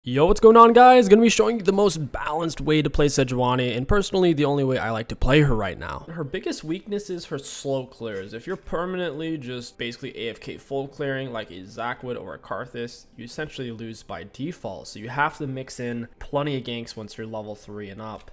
Yo, what's going on, guys? Gonna be showing you the most balanced way to play Sejuani, and personally, the only way I like to play her right now. Her biggest weakness is her slow clears. If you're permanently just basically AFK full clearing like a Zackwood or a Karthus, you essentially lose by default. So you have to mix in plenty of ganks once you're level 3 and up,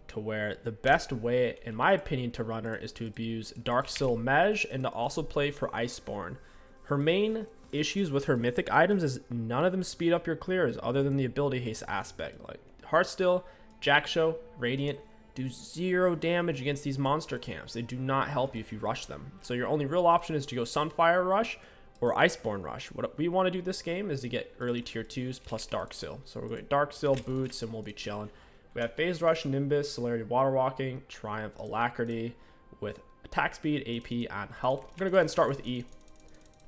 to where the best way, in my opinion, to run her is to abuse Darksteel Mej and to also play for Iceborne. Her main issues with her mythic items is none of them speed up your clears other than the ability haste aspect. Like Heartsteel, Jackshow, Radiant do 0 damage against these monster camps. They do not help you if you rush them. So your only real option is to go Sunfire Rush or Iceborne Rush. What we want to do this game is to get early tier 2s plus Darksteel. So we're going Darksteel, Boots, and we'll be chilling. We have Phase Rush, Nimbus, Celerity Water Walking, Triumph, Alacrity with attack speed, AP, and health. We're going to go ahead and start with E.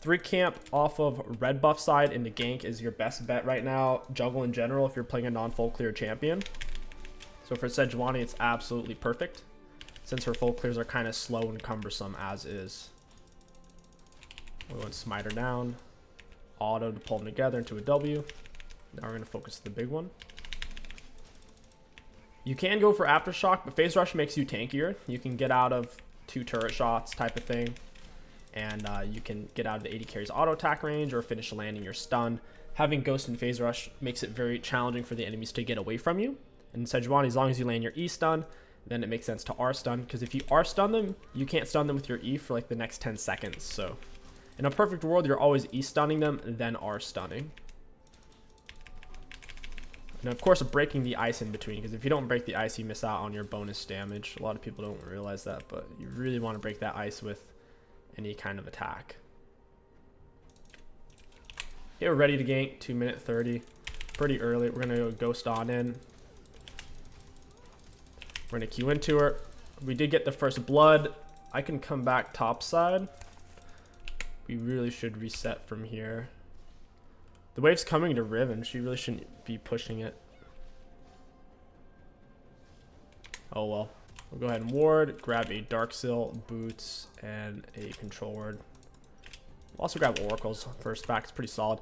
3 camp off of red buff side into gank is your best bet right now. Jungle in general if you're playing a non-full clear champion. So for Sejuani, it's absolutely perfect since her full clears are kind of slow and cumbersome as is. We're going to smite her down. Auto to pull them together into a W. Now we're going to focus the big one. You can go for Aftershock, but Phase Rush makes you tankier. You can get out of 2 turret shots type of thing. And you can get out of the 80 carries auto attack range or finish landing your stun. Having Ghost and Phase Rush makes it very challenging for the enemies to get away from you. And in Sejuani, as long as you land your E stun, then it makes sense to R stun. Because if you R stun them, you can't stun them with your E for like the next 10 seconds. So in a perfect world, you're always E stunning them, then R stunning. And of course, breaking the ice in between. Because if you don't break the ice, you miss out on your bonus damage. A lot of people don't realize that, but you really want to break that ice with any kind of attack. Okay, we're ready to gank. 2:30. Pretty early. We're gonna go Ghost on in. We're gonna Q into her. We did get the first blood. I can come back top side. We really should reset from here. The wave's coming to Riven. She really shouldn't be pushing it. Oh well. We'll go ahead and ward, grab a Darksteel, Boots, and a Control Word. We'll also grab Oracles first back. It's pretty solid.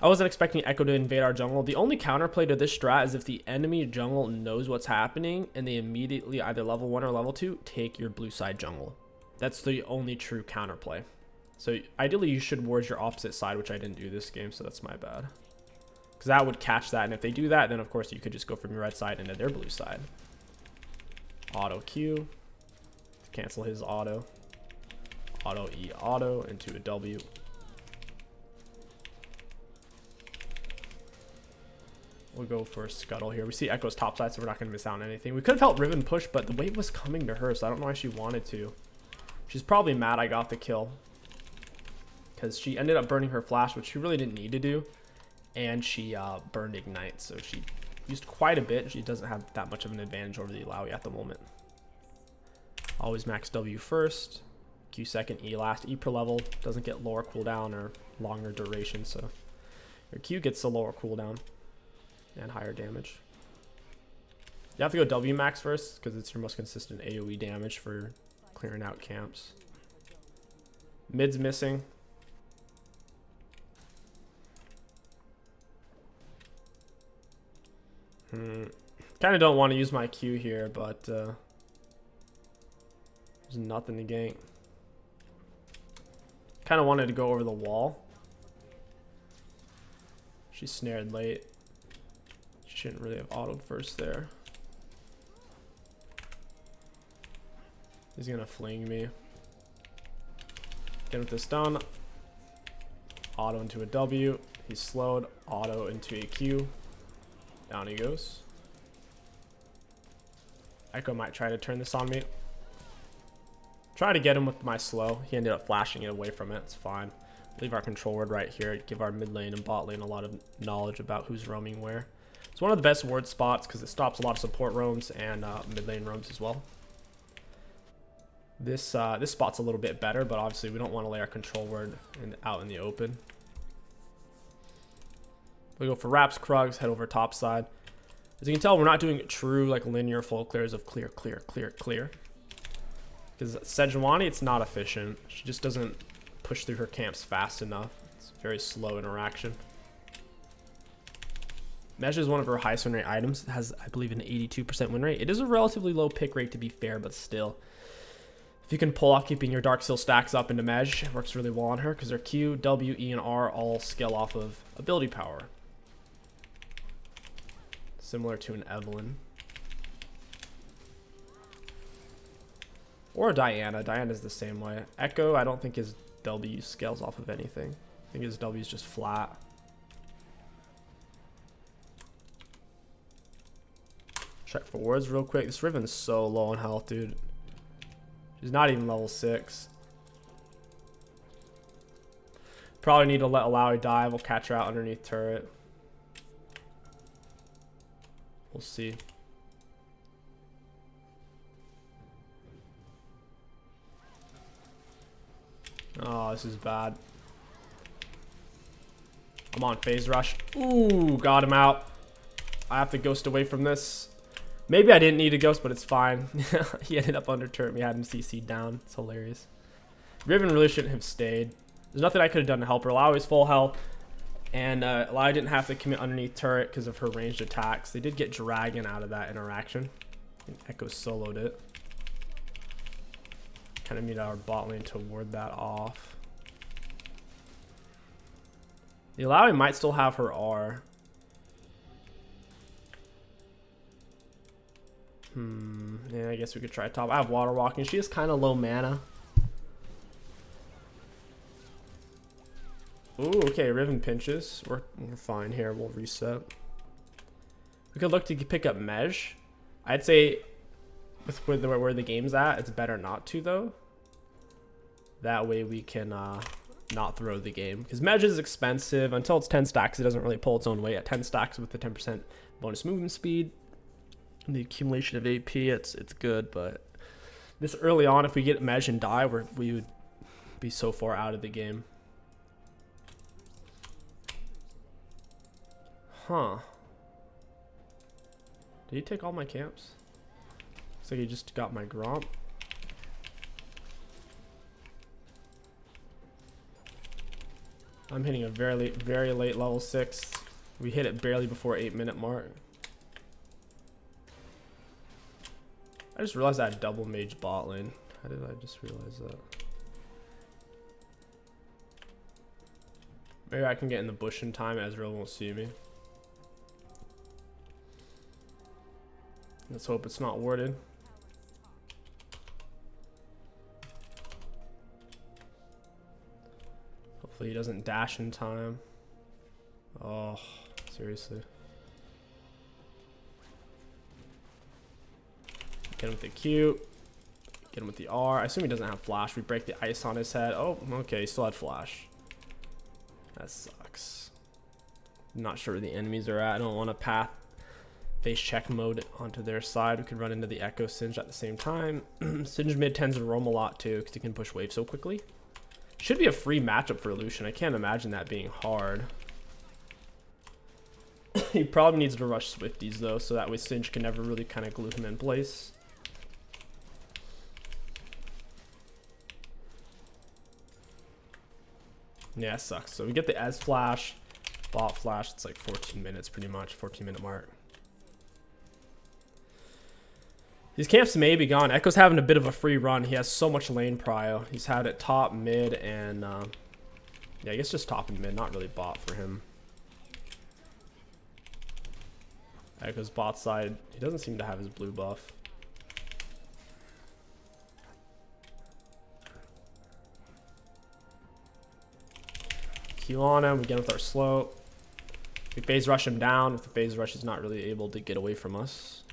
I wasn't expecting Echo to invade our jungle. The only counterplay to this strat is if the enemy jungle knows what's happening and they immediately either level 1 or level 2 take your blue side jungle. That's the only true counterplay. So ideally you should ward your opposite side, which I didn't do this game, so that's my bad. Because that would catch that, and if they do that, then of course you could just go from your red side into their blue side. Auto Q, cancel his auto. Auto E auto into a W. We'll go for a Scuttle here. We see Echo's top side, so we're not going to miss out on anything. We could have helped Riven push, but the wave was coming to her, so I don't know why she wanted to. She's probably mad I got the kill, because she ended up burning her flash, which she really didn't need to do, and she burned Ignite, so she used quite a bit. She doesn't have that much of an advantage over the Illaoi at the moment. Always max W first, Q second, E last. E per level doesn't get lower cooldown or longer duration, so your Q gets the lower cooldown and higher damage. You have to go W max first because it's your most consistent AoE damage for clearing out camps. Mid's missing. Kind of don't want to use my Q here, but there's nothing to gank. Kind of wanted to go over the wall. She snared late. She shouldn't really have autoed first there. He's gonna fling me. Get with this done. Auto into a W. He's slowed. Auto into a Q. Down he goes. Echo might try to turn this on me. Try to get him with my slow. He ended up flashing it away from it. It's fine. Leave our Control Word right here. Give our mid lane and bot lane a lot of knowledge about who's roaming where. It's one of the best ward spots because it stops a lot of support roams and mid lane roams as well. This spot's a little bit better, but obviously we don't want to lay our Control Word out in the open. We go for Wraps, Krugs, head over top side. As you can tell, we're not doing true like linear full clears of clear, clear, clear, clear. Because Sejuani, it's not efficient. She just doesn't push through her camps fast enough. It's very slow interaction. Mesh is one of her highest win rate items. It has, I believe, an 82% win rate. It is a relatively low pick rate to be fair, but still. If you can pull off keeping your Dark Seal stacks up into Mesh, it works really well on her because her Q, W, E, and R all scale off of ability power. Similar to an Evelyn. Or a Diana. Diana's the same way. Echo, I don't think his W scales off of anything. I think his W is just flat. Check for wards real quick. This Riven's so low on health, dude. She's not even level 6. Probably need to let Alawi dive. We'll catch her out underneath turret. We'll see. Oh, this is bad. I'm on phase rush. Ooh, got him out. I have to ghost away from this. Maybe I didn't need a ghost, but it's fine. He ended up under turret. We had him CC'd down. It's hilarious. Riven really shouldn't have stayed. There's nothing I could have done to help her. Alawi's full health. And Alawi didn't have to commit underneath turret because of her ranged attacks. They did get Dragon out of that interaction. And Echo soloed it. Kind of need our bot lane to ward that off. The Alawi might still have her R. Yeah, I guess we could try top. I have water walking. She is kind of low mana. Ooh, okay, Riven pinches. We're fine here. We'll reset. We could look to pick up Mesh. I'd say with where the game's at, it's better not to, though. That way we can not throw the game. Because Mesh is expensive. Until it's 10 stacks, it doesn't really pull its own weight. At 10 stacks with the 10% bonus movement speed, and the accumulation of AP, it's good. But this early on, if we get Mesh and die, we would be so far out of the game. Huh. Did he take all my camps? Looks like he just got my Gromp. I'm hitting a very late level 6. We hit it barely before 8-minute mark. I just realized I had double mage bot lane. How did I just realize that? Maybe I can get in the bush in time. Ezreal won't see me. Let's hope it's not warded. Hopefully he doesn't dash in time. Oh, seriously. Get him with the Q. Get him with the R. I assume he doesn't have flash. We break the ice on his head. Oh, okay. He still had flash. That sucks. I'm not sure where the enemies are at. I don't want to path face check mode onto their side. We could run into the Echo Singe at the same time. Singe mid tends to roam a lot too because he can push wave so quickly. Should be a free matchup for Lucian. I can't imagine that being hard. He probably needs to rush Swifties though, so that way Singe can never really kind of glue him in place. Yeah, it sucks. So we get the Ez flash, bot flash. It's like 14 minutes pretty much, 14-minute mark. These camps may be gone. Echo's having a bit of a free run. He has so much lane prio. He's had it top, mid, and yeah, I guess just top and mid. Not really bot for him. Echo's bot side. He doesn't seem to have his blue buff. Q on him. We get him with our slow. We phase rush him down. With the phase rush, he's not really able to get away from us.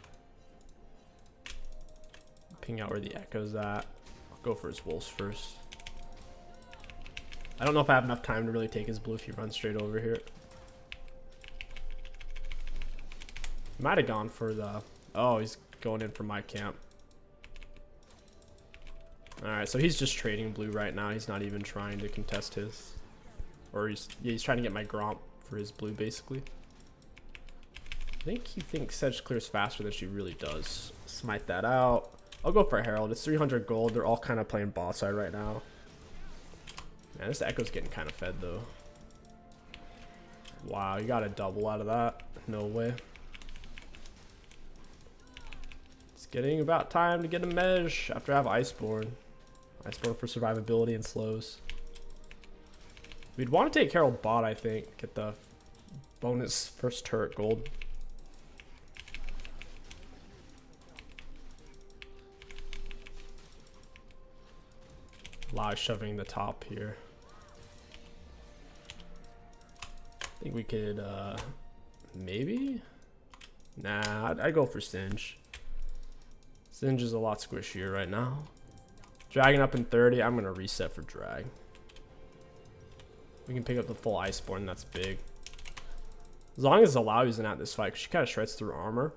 Ping out where the Echo's at. I'll go for his wolves first. I don't know if I have enough time to really take his blue if he runs straight over here. Might have gone for the... Oh, he's going in for my camp. Alright, so he's just trading blue right now. He's not even trying to contest his... Or he's trying to get my Gromp for his blue, basically. I think he thinks Sedge clears faster than she really does. Smite that out. I'll go for Herald. It's 300 gold. They're all kind of playing boss side right now. Man, this Echo's getting kind of fed, though. Wow, you got a double out of that. No way. It's getting about time to get a mesh after I have Iceborne. Iceborne for survivability and slows. We'd want to take Herald bot, I think. Get the bonus first turret gold. Lao shoving the top here. I think we could, maybe? Nah, I'd go for Singe. Singe is a lot squishier right now. Dragon up in 30. I'm going to reset for drag. We can pick up the full Iceborne. That's big. As long as Alao isn't at this fight, because she kind of shreds through armor.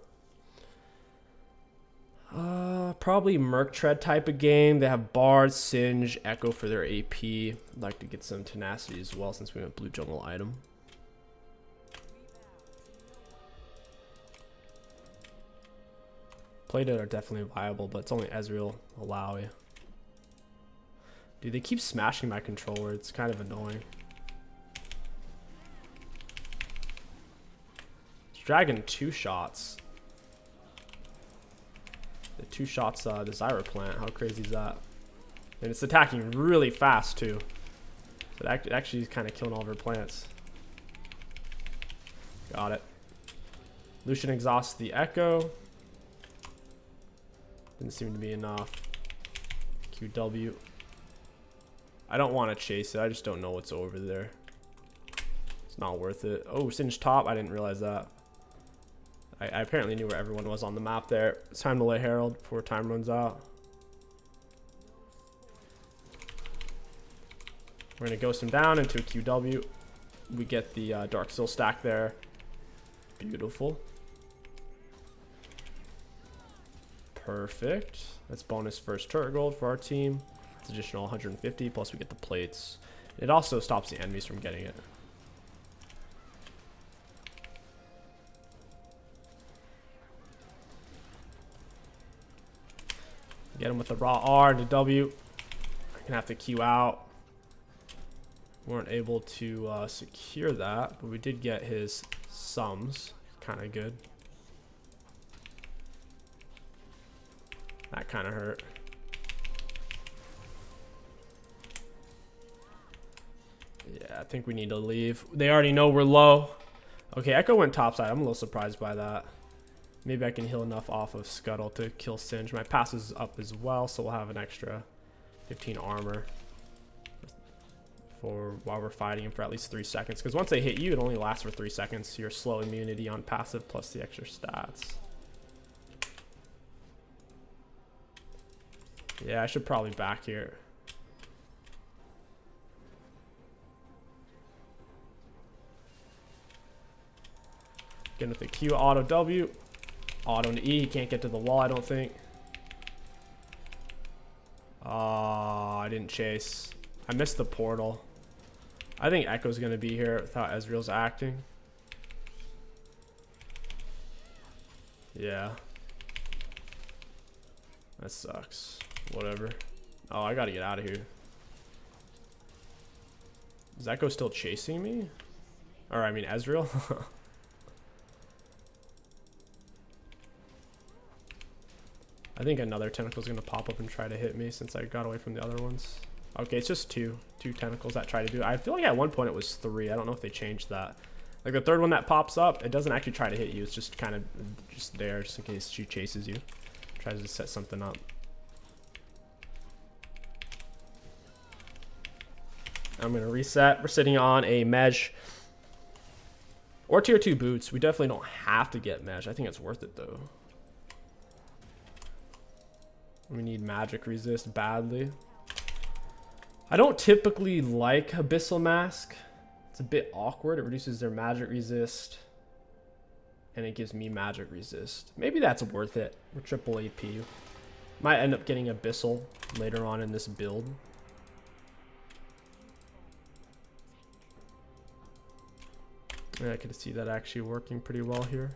Probably Merc Tread type of game. They have Bard, Singe, Echo for their AP. I'd like to get some tenacity as well since we went blue jungle item. Play dead are definitely viable, but it's only Ezreal, Alawi. Dude, they keep smashing my controller. It's kind of annoying. Dragon 2 shots. The 2 shots the Zyra plant. How crazy is that? And it's attacking really fast too. So it actually is kind of killing all of her plants. Got it. Lucian exhausts the Echo. Didn't seem to be enough. QW. I don't want to chase it. I just don't know what's over there. It's not worth it. Oh, Singe top. I didn't realize that. I apparently knew where everyone was on the map there. It's time to lay Herald before time runs out. We're going to ghost him down into a QW. We get the Dark Seal stack there. Beautiful. Perfect. That's bonus first turret gold for our team. It's additional 150, plus we get the plates. It also stops the enemies from getting it. Get him with the raw R to W. I'm gonna have to Q out. Weren't able to secure that, but we did get his sums. Kind of good. That kind of hurt. Yeah, I think we need to leave. They already know we're low. Okay, Echo went topside. I'm a little surprised by that. Maybe I can heal enough off of Scuttle to kill Singe. My pass is up as well, so we'll have an extra 15 armor for while we're fighting him for at least 3 seconds. Because once they hit you, it only lasts for 3 seconds. So you're slow immunity on passive plus the extra stats. Yeah, I should probably back here. Getting with the Q, auto W. Auto to E, he can't get to the wall, I don't think. I didn't chase. I missed the portal. I think Echo's gonna be here without Ezreal's acting. Yeah. That sucks. Whatever. Oh, I gotta get out of here. Is Echo still chasing me? Or I mean Ezreal? I think another tentacle's gonna pop up and try to hit me since I got away from the other ones. Okay, it's just two tentacles that try to do it. I feel like at one point it was 3. I don't know if they changed that. Like the third one that pops up, it doesn't actually try to hit you. It's just kind of just there just in case she chases you. Tries to set something up. I'm gonna reset. We're sitting on a Mej or tier 2 boots. We definitely don't have to get Mej. I think it's worth it though. We need magic resist badly. I don't typically like Abyssal Mask. It's a bit awkward. It reduces their magic resist. And it gives me magic resist. Maybe that's worth it. We're triple AP. Might end up getting Abyssal later on in this build. Yeah, I can see that actually working pretty well here.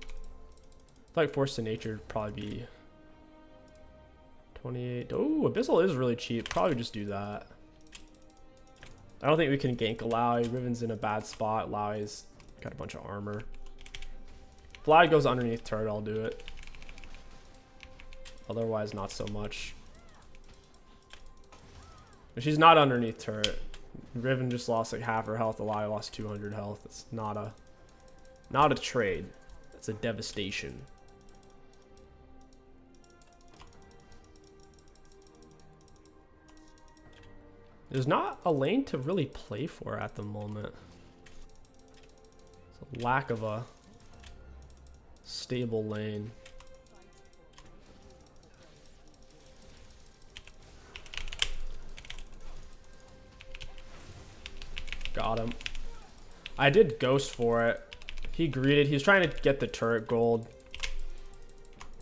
I feel like Force of Nature would probably be 28. Oh, Abyssal is really cheap. Probably just do that. I don't think we can gank Alawi. Riven's in a bad spot. Alawi's Got a bunch of armor. Fly goes underneath turret, I'll do it. Otherwise, not so much. But she's not underneath turret. Riven just lost like half her health. Eli lost 200 health. It's not a trade. It's a devastation. There's not a lane to really play for at the moment. It's a lack of a stable lane. Got him. I did ghost for it. He greeted. He was trying to get the turret gold.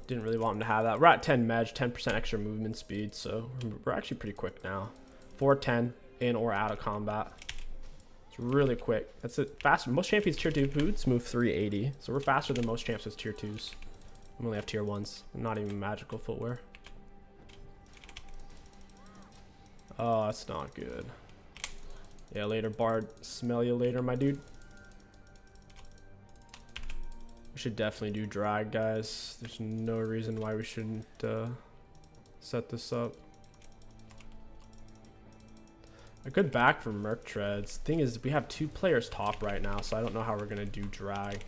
Didn't really want him to have that. We're at 10 meg, 10% extra movement speed, so we're actually pretty quick now. 410 in or out of combat. It's really quick. That's it. Faster. Most champions tier 2 boots move 380, so we're faster than most champs with tier 2s. We only have tier 1s. Not even magical footwear. Oh, that's not good. Yeah, later, Bard. Smell you later, my dude. We should definitely do drag, guys. There's no reason why we shouldn't set this up. A good back for Merc Treads. Thing is, we have 2 players top right now, so I don't know how we're going to do drag.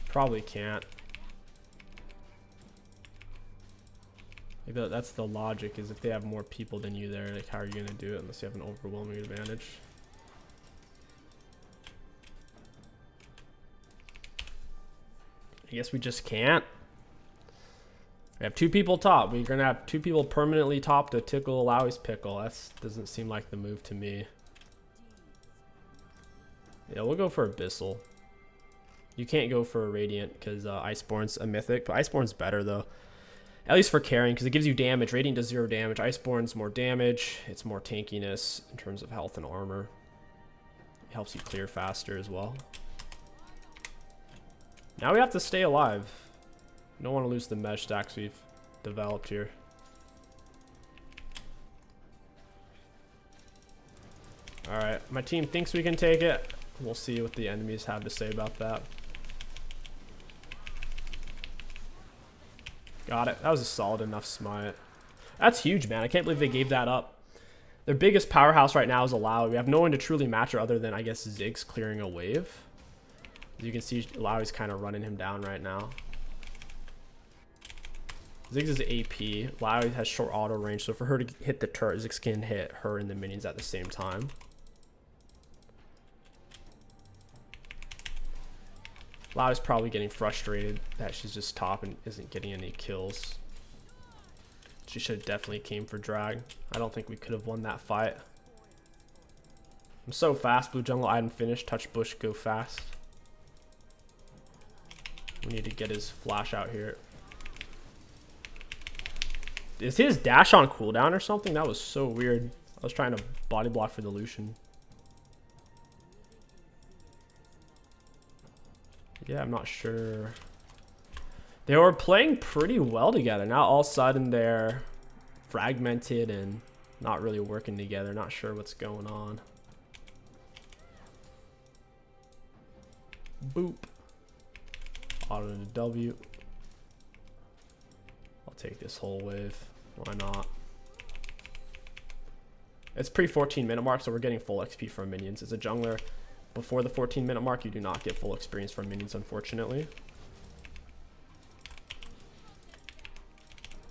Probably can't. Maybe that's the logic, is if they have more people than you there, like how are you going to do it unless you have an overwhelming advantage? I guess we just can't. We have 2 people top. We're going to have 2 people permanently top to tickle Alawi's pickle. That doesn't seem like the move to me. Yeah, we'll go for Abyssal. You can't go for a Radiant because Iceborne's a mythic. But Iceborne's better though. At least for carrying, because it gives you damage. Radiant does 0 damage. Iceborne's more damage. It's more tankiness in terms of health and armor. It helps you clear faster as well. Now we have to stay alive. Don't want to lose the mesh stacks we've developed here. Alright, my team thinks we can take it. We'll see what the enemies have to say about that. Got it. That was a solid enough smite. That's huge, man. I can't believe they gave that up. Their biggest powerhouse right now is Alawi. We have no one to truly match her other than, I guess, Ziggs clearing a wave. As you can see, Alawi's kind of running him down right now. Ziggs is AP. Alawi has short auto range, so for her to hit the turret, Ziggs can hit her and the minions at the same time. Alawi's probably getting frustrated that she's just top and isn't getting any kills. She should have definitely came for drag. I don't think we could have won that fight. I'm so fast. Blue jungle item finished. Touch bush, go fast. We need to get his flash out here. Is his dash on cooldown or something? That was so weird. I was trying to body block for the Lucian. Yeah, I'm not sure. They were playing pretty well together. Now all of a sudden they're fragmented and not really working together. Not sure what's going on. Boop. Auto to W. I'll take this whole wave. Why not? It's pre 14-minute mark, so we're getting full XP from minions. As a jungler, before the 14-minute mark, you do not get full experience from minions, unfortunately.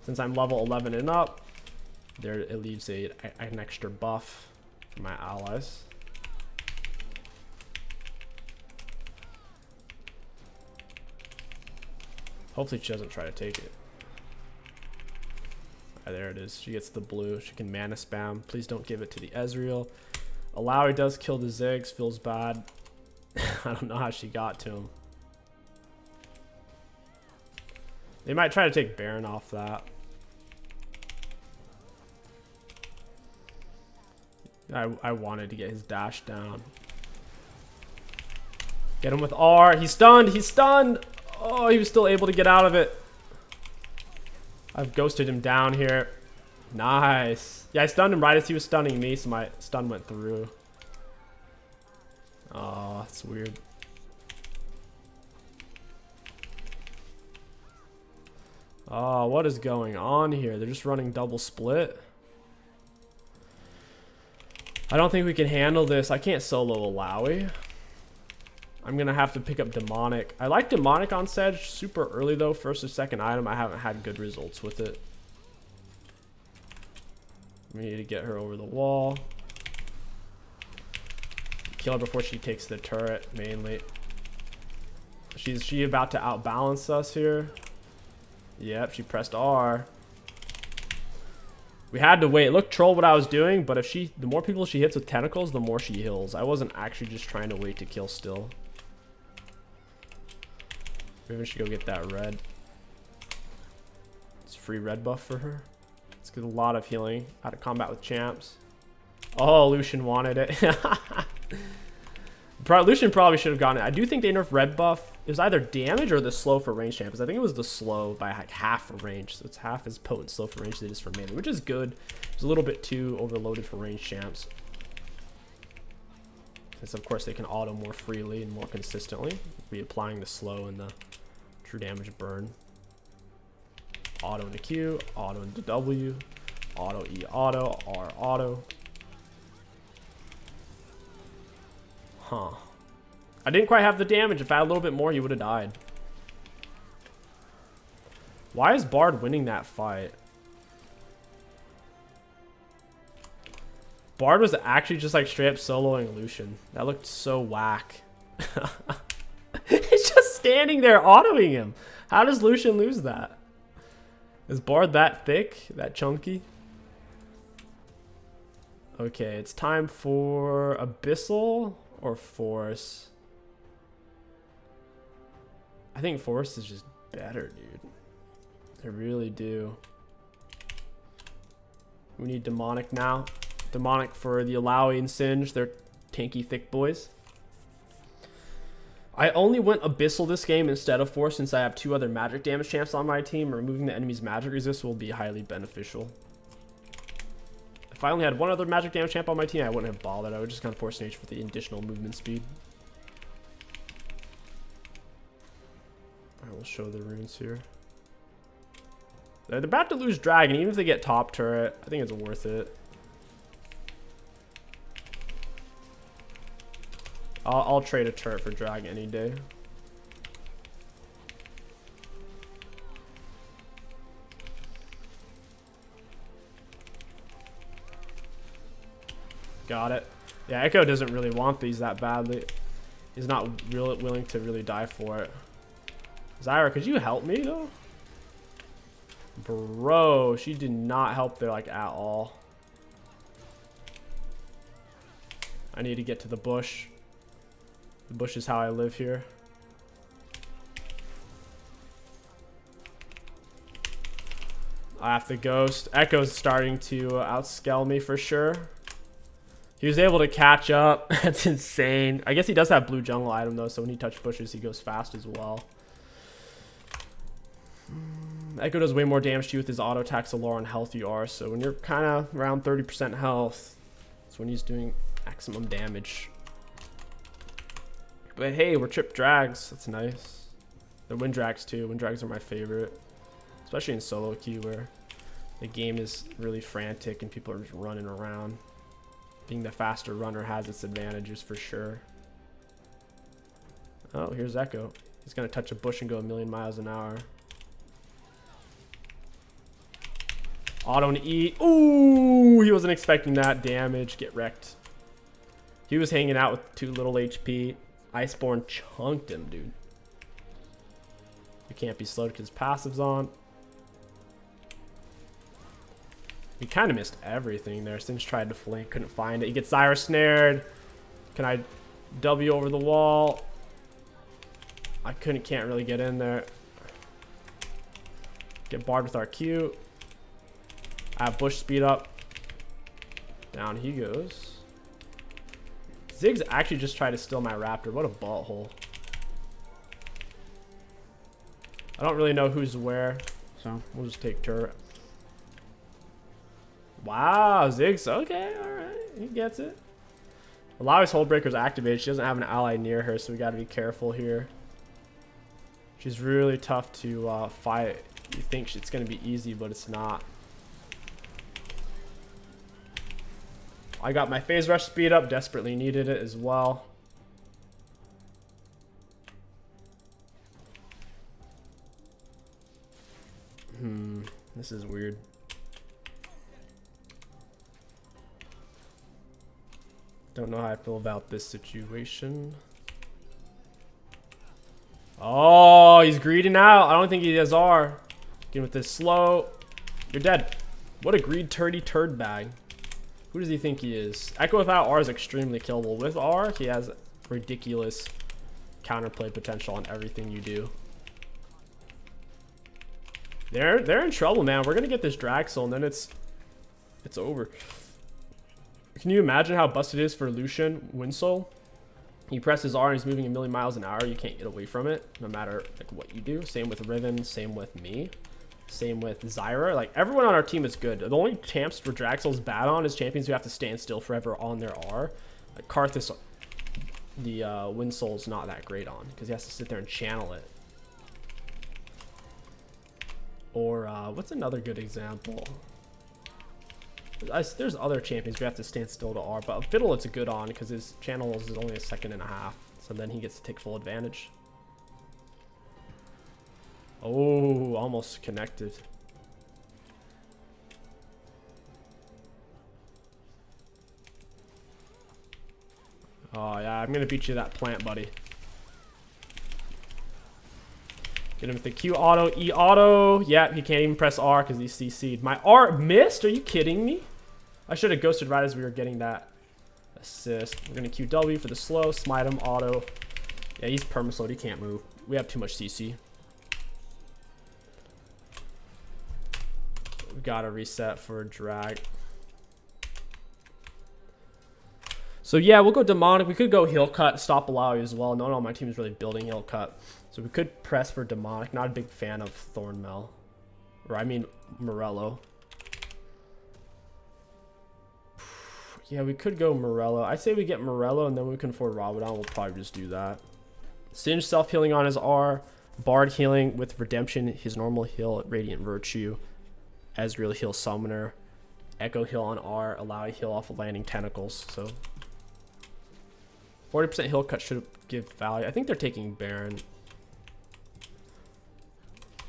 Since I'm level 11 and up, there it leaves an extra buff for my allies. Hopefully she doesn't try to take it. There it is. She gets the blue. She can mana spam. Please don't give it to the Ezreal. Alawi does kill the Ziggs. Feels bad. I don't know how she got to him. They might try to take Baron off that. I wanted to get his dash down. Get him with R. He's stunned. He's stunned. Oh, he was still able to get out of it. I've ghosted him down here. Nice. Yeah, I stunned him right as he was stunning me, so my stun went through. Oh, That's weird. Oh, what is going on here? They're just running double split. I don't think we can handle this. I can't solo Alawi. I'm going to have to pick up Demonic. I like Demonic on Sedge super early, though. First or second item, I haven't had good results with it. We need to get her over the wall. Kill her before she takes the turret, mainly. Is she about to outbalance us here? Yep, she pressed R. We had to wait. Look, troll what I was doing, but if the more people she hits with tentacles, the more she heals. I wasn't actually just trying to wait to kill still. Maybe we should go get that red. It's free red buff for her. Let's get a lot of healing out of combat with champs. Oh, Lucian wanted it. Lucian probably should have gotten it. I do think they nerfed red buff. It was either damage or the slow for range champions. I think it was the slow by like half for range. So it's half as potent slow for range as it is for melee, which is good. It's a little bit too overloaded for range champs. Since of course they can auto more freely and more consistently. Be applying the slow and the true damage burn. Auto into Q, auto into W, auto E auto, R auto. Huh. I didn't quite have the damage. If I had a little bit more, he would have died. Why is Bard winning that fight? Bard was actually just like straight up soloing Lucian. That looked so whack. He's just standing there autoing him. How does Lucian lose that? Is Bard that thick? That chunky? Okay, it's time for Abyssal or Force. I think Force is just better, dude. I really do. We need Demonic now. Demonic for the Alawi and Singe. They're tanky, thick boys. I only went Abyssal this game instead of Force since I have 2 other magic damage champs on my team. Removing the enemy's magic resist will be highly beneficial. If I only had 1 other magic damage champ on my team, I wouldn't have bothered. I would just kind of Force Nature for the additional movement speed. I will show the runes here. They're about to lose Dragon. Even if they get top turret, I think it's worth it. I'll trade a turret for Dragon any day. Got it. Yeah, Echo doesn't really want these that badly. He's not really willing to really die for it. Zyra, could you help me though? Bro, she did not help there like at all. I need to get to the bush. The bush is how I live here. I have to ghost. Echo's starting to outscale me for sure. He was able to catch up. That's insane. I guess he does have blue jungle item though, so when he touches bushes, he goes fast as well. Echo does way more damage to you with his auto attacks the lower on health you are, so when you're kind of around 30% health, that's when he's doing maximum damage. But hey, we're tripped drags. That's nice. They're wind drags too. Wind drags are my favorite, especially in solo queue where the game is really frantic and people are just running around. Being the faster runner has its advantages for sure. Oh, here's Echo. He's gonna touch a bush and go 1,000,000 miles an hour. Auto and E. Ooh, he wasn't expecting that damage. Get wrecked. He was hanging out with 2 little HP. Iceborne chunked him, dude. We can't be slowed because passive's on. We kind of missed everything there. Singe tried to flank, couldn't find it. He gets Zyra snared. Can I W over the wall? I can't really get in there. Get barred with our Q. I have bush speed up. Down he goes. Ziggs actually just tried to steal my raptor. What a butthole. I don't really know who's where, so we'll just take turret. Wow, Ziggs. Okay, alright. He gets it. Alawi's hold breaker's activated. She doesn't have an ally near her, so we got to be careful here. She's really tough to fight. You think it's going to be easy, but it's not. I got my phase rush speed up. Desperately needed it as well. This is weird. Don't know how I feel about this situation. Oh, he's greeding out. I don't think he has R. Getting with this slow. You're dead. What a greed turd bag. Who does he think he is? Echo without R is extremely killable. With R, he has ridiculous counterplay potential on everything you do. They're in trouble, man. We're gonna get this Draxel, and then it's over. Can you imagine how busted it is for Lucian Winsole? He presses R and he's moving a million miles an hour. You can't get away from it, no matter like what you do. Same with Riven. Same with me. Same with Zyra. Like everyone on our team is good. The only champs where Draxel's bad on is champions who have to stand still forever on their R. Like Karthus, the Winsole's not that great on because he has to sit there and channel it. Or what's another good example? There's other champions we have to stand still to R, but Fiddle it's a good on because his channel is only a second and a half, so then he gets to take full advantage. Oh, almost connected. Oh yeah, I'm gonna beat you that plant, buddy. Get him with the Q auto, E auto. Yeah, he can't even press R because he's CC'd. My R missed? Are you kidding me? I should have ghosted right as we were getting that assist. We're going to QW for the slow. Smite him, auto. Yeah, he's permaslowed. He can't move. We have too much CC. We got to reset for a drag. So yeah, we'll go demonic. We could go heal cut, stop Alawi as well. No, my team is really building heal cut. So we could press for demonic. Not a big fan of Thornmel. Or I mean Morello. Yeah, we could go Morello. I say we get Morello and then we can afford Rabadon. We'll probably just do that. Singe self-healing on his R. Bard healing with Redemption. His normal heal at Radiant Virtue. Ezreal heal Summoner. Echo heal on R. Alawi heal off of landing Tentacles. So 40% heal cut should give value. I think they're taking Baron.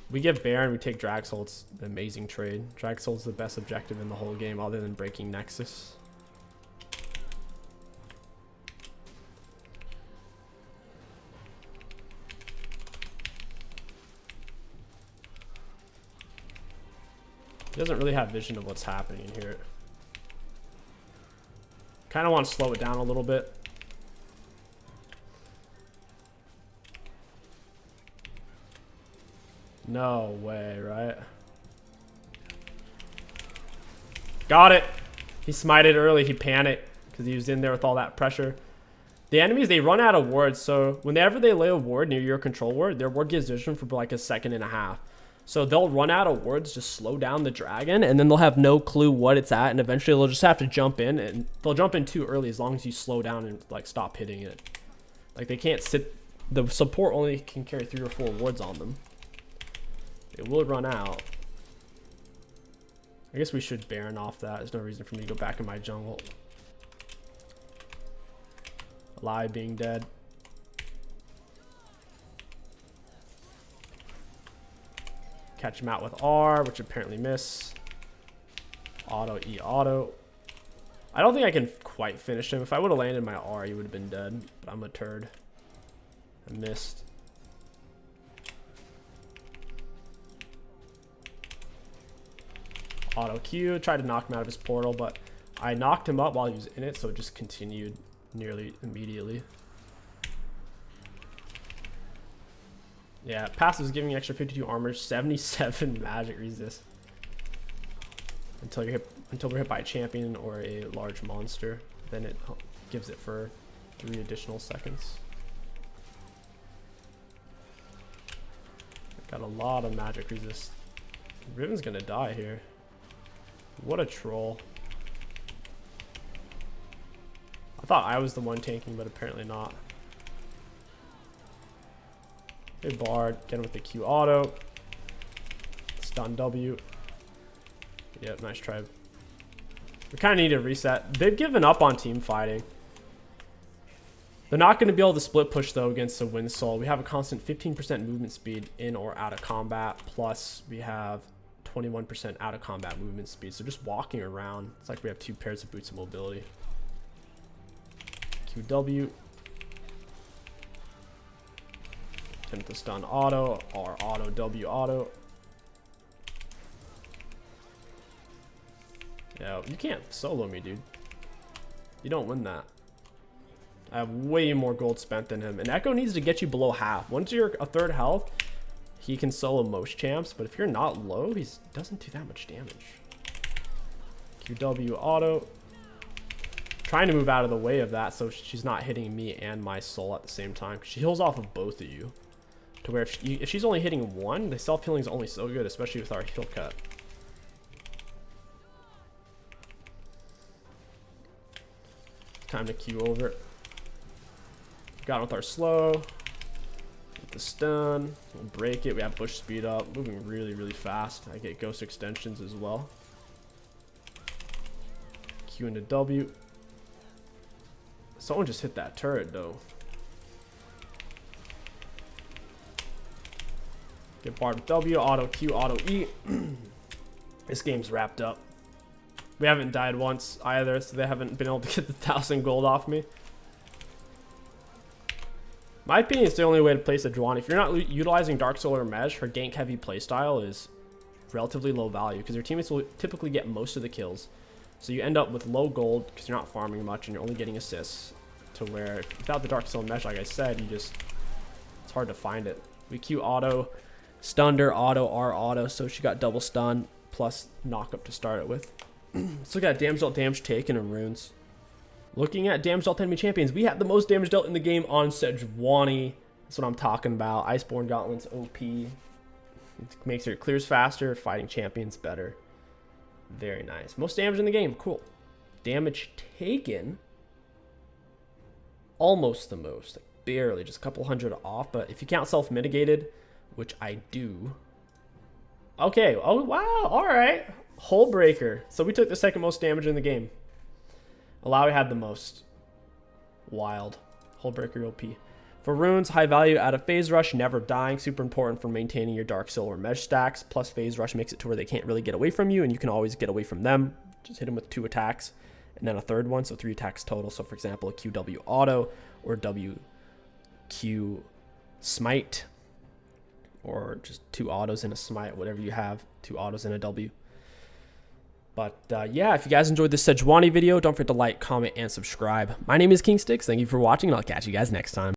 We give Baron, we take Draxel. It's an amazing trade. Draxel's the best objective in the whole game other than breaking Nexus. He doesn't really have vision of what's happening here. Kind of want to slow it down a little bit. No way, right? Got it. He smited early. He panicked because he was in there with all that pressure. The enemies, they run out of wards. So whenever they lay a ward near your control ward, their ward gives vision for like a second and a half. So they'll run out of wards, just slow down the dragon, and then they'll have no clue what it's at, and eventually they'll just have to jump in, and they'll jump in too early as long as you slow down and like stop hitting it. Like they can't sit. The support only can carry 3 or 4 wards on them. It will run out. I guess we should Baron off that. There's no reason for me to go back in my jungle. Alawi being dead. Catch him out with R, which apparently miss. Auto, E auto. I don't think I can quite finish him. If I would have landed my R, he would have been dead. But I'm a turd. I missed. Auto Q, tried to knock him out of his portal, but I knocked him up while he was in it, so it just continued nearly immediately. Yeah, passive is giving extra 52 armor, 77 magic resist. Until we're hit by a champion or a large monster, then it gives it for 3 additional seconds. Got a lot of magic resist. Riven's gonna die here. What a troll. thought I was the one tanking, but apparently not. Good Bard. Get him with the Q auto. Stun W. Yep, nice try. We kind of need to reset. They've given up on team fighting. They're not going to be able to split push, though, against a Wind Soul. We have a constant 15% movement speed in or out of combat. Plus, we have 21% out of combat movement speed. So just walking around, it's like we have 2 pairs of boots of mobility. QW. Attempt to stun auto, or auto, W auto. Yeah, you can't solo me, dude. You don't win that. I have way more gold spent than him. And Echo needs to get you below half. Once you're a third health, he can solo most champs. But if you're not low, he doesn't do that much damage. QW auto. Trying to move out of the way of that so she's not hitting me and my soul at the same time. She heals off of both of you. To where if she's only hitting one, the self-healing is only so good, especially with our heal cut. Time to Q over. Got with our slow. With the stun. We'll break it. We have bush speed up. Moving really, really fast. I get ghost extensions as well. Q into W. Someone just hit that turret, though. Get Bard with W. Auto Q, auto E. This game's wrapped up. We haven't died once either, so they haven't been able to get the 1,000 gold off me. My opinion, it's the only way to play Sejuani. If you're not utilizing Dark Soul or Mesh, her gank heavy playstyle is relatively low value because your teammates will typically get most of the kills. So you end up with low gold because you're not farming much and you're only getting assists. To where without the Dark Soul Mesh, like I said, it's hard to find it. We Q auto, stunned her, auto, R auto, so she got double stun plus knock up to start it with. Let's look at damage dealt, damage taken, and runes. Looking at damage dealt enemy champions, we have the most damage dealt in the game on Sejuani. That's what I'm talking about. Iceborne Gauntlet's OP. It makes her clears faster, fighting champions better. Very nice. Most damage in the game, cool. Damage taken, almost the most. Like barely, just a couple hundred off. But if you count self-mitigated, which I do. Okay, oh wow, alright. Hull breaker. So we took the second most damage in the game. Alawi had the most. Wild. Hull breaker OP. For runes, high value out of phase rush, never dying. Super important for maintaining your dark soul or mesh stacks. Plus phase rush makes it to where they can't really get away from you and you can always get away from them. Just hit them with 2 attacks and then a third one, so 3 attacks total. So for example, a QW auto or WQ smite, or just 2 autos and a smite, whatever you have, 2 autos and a W. But yeah, if you guys enjoyed this Sejuani video, don't forget to like, comment, and subscribe. My name is King Sticks. Thank you for watching, and I'll catch you guys next time.